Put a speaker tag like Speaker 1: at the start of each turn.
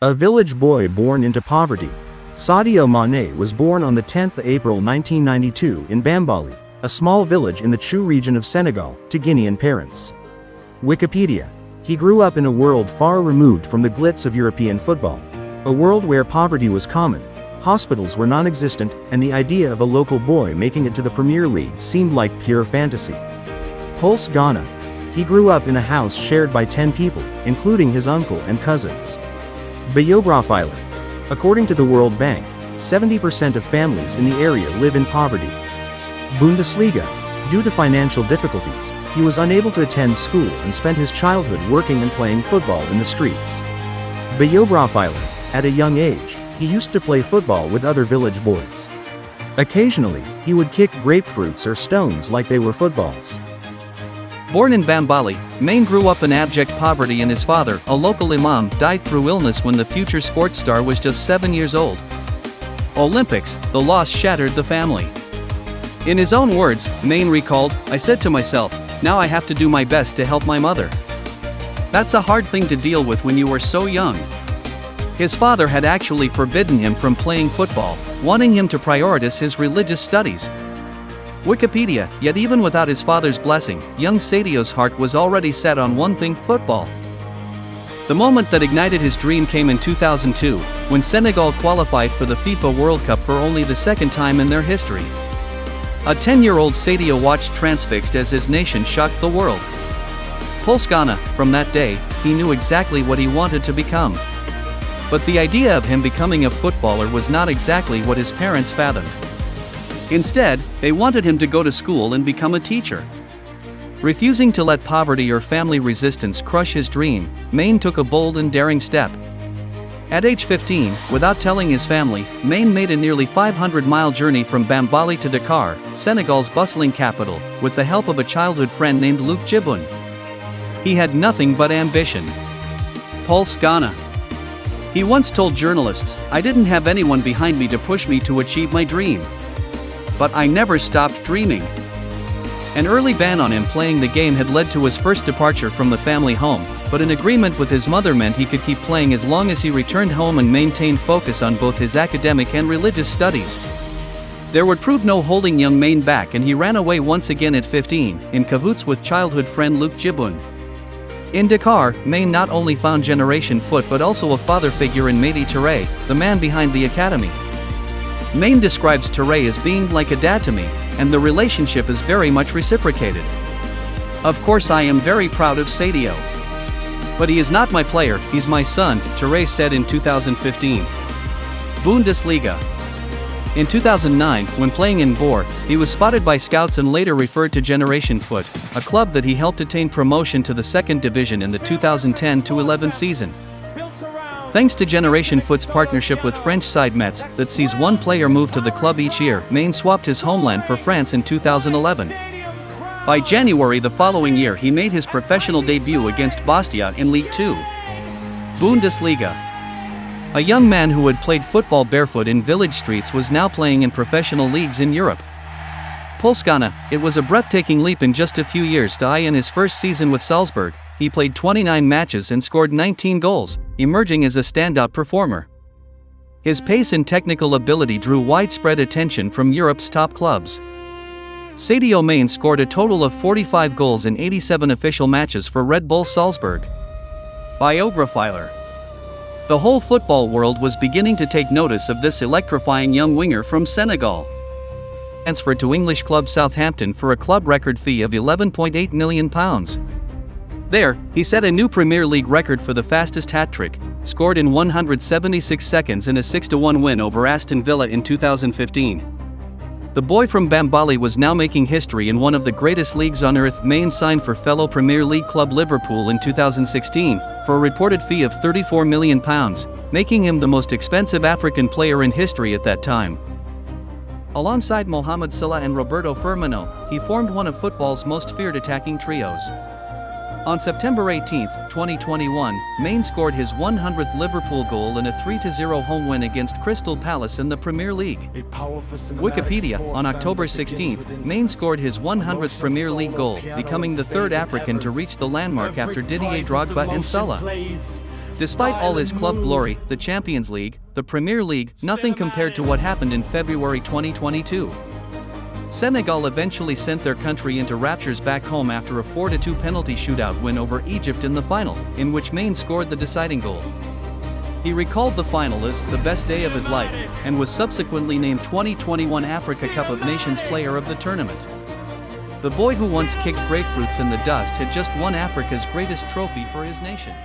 Speaker 1: A village boy born into poverty, Sadio Mané was born on the 10th April 1992 in Bambali, a small village in the Chu region of Senegal, to Guinean parents. Wikipedia. He grew up in a world far removed from the glitz of European football. A world where poverty was common, hospitals were non-existent, and the idea of a local boy making it to the Premier League seemed like pure fantasy. Pulse Ghana. He grew up in a house shared by 10 people, including his uncle and cousins. Barefoot. According to the World Bank, 70% of families in the area live in poverty. Bundesliga. Due to financial difficulties, he was unable to attend school and spent his childhood working and playing football in the streets. Barefoot. At a young age, he used to play football with other village boys. Occasionally, he would kick grapefruits or stones like they were footballs.
Speaker 2: Born in Bambali, Maine grew up in abject poverty and his father, a local imam, died through illness when the future sports star was just 7 years old. Olympics, the loss shattered the family. In his own words, Maine recalled, "I said to myself, now I have to do my best to help my mother. That's a hard thing to deal with when you were so young." His father had actually forbidden him from playing football, wanting him to prioritize his religious studies. Wikipedia. Yet even without his father's blessing, young Sadio's heart was already set on one thing: football. The moment that ignited his dream came in 2002, when Senegal qualified for the FIFA World Cup for only the second time in their history. A 10-year-old Sadio watched transfixed as his nation shocked the world. Pulse Ghana. From that day, he knew exactly what he wanted to become. But the idea of him becoming a footballer was not exactly what his parents fathomed. Instead, they wanted him to go to school and become a teacher. Refusing to let poverty or family resistance crush his dream, Maine took a bold and daring step. At age 15, without telling his family, Maine made a nearly 500-mile journey from Bambali to Dakar, Senegal's bustling capital, with the help of a childhood friend named Luke Jibun. He had nothing but ambition. Pulse Ghana. He once told journalists, "I didn't have anyone behind me to push me to achieve my dream. But I never stopped dreaming." An early ban on him playing the game had led to his first departure from the family home, but an agreement with his mother meant he could keep playing as long as he returned home and maintained focus on both his academic and religious studies. There would prove no holding young Maine back, and he ran away once again at 15, in cahoots with childhood friend Luke Jibun. In Dakar, Maine not only found Generation Foot but also a father figure in Mehdi Touré, the man behind the academy. Maine describes Touré as being like a dad to me, and the relationship is very much reciprocated. "Of course I am very proud of Sadio. But he is not my player, he's my son," Touré said in 2015. Bundesliga. In 2009, when playing in Boer, he was spotted by scouts and later referred to Generation Foot, a club that he helped attain promotion to the second division in the 2010-11 season. Thanks to Generation Foot's partnership with French side Metz, that sees one player move to the club each year, Maine swapped his homeland for France in 2011. By January the following year he made his professional debut against Bastia in League 2. Bundesliga. A young man who had played football barefoot in village streets was now playing in professional leagues in Europe. Pulse Ghana. It was a breathtaking leap in just a few years. In his first season with Salzburg, he played 29 matches and scored 19 goals, emerging as a standout performer. His pace and technical ability drew widespread attention from Europe's top clubs. Sadio Mané scored a total of 45 goals in 87 official matches for Red Bull Salzburg. Biographer. The whole football world was beginning to take notice of this electrifying young winger from Senegal. Transferred to English club Southampton for a club record fee of £11.8 million. There, he set a new Premier League record for the fastest hat-trick, scored in 176 seconds in a 6-1 win over Aston Villa in 2015. The boy from Bambali was now making history in one of the greatest leagues on earth. Maine signed for fellow Premier League club Liverpool in 2016, for a reported fee of £34 million, making him the most expensive African player in history at that time. Alongside Mohamed Salah and Roberto Firmino, he formed one of football's most feared attacking trios. On September 18, 2021, Maine scored his 100th Liverpool goal in a 3-0 home win against Crystal Palace in the Premier League. Wikipedia. On October 16, Maine scored his 100th Premier League goal, becoming the third African to reach the landmark after Didier Drogba and Salah. Despite all his club glory, the Champions League, the Premier League, nothing compared to what happened in February 2022. Senegal eventually sent their country into raptures back home after a 4-2 penalty shootout win over Egypt in the final, in which Mané scored the deciding goal. He recalled the final as the best day of his life, and was subsequently named 2021 Africa Cup of Nations Player of the tournament. The boy who once kicked grapefruits in the dust had just won Africa's greatest trophy for his nation.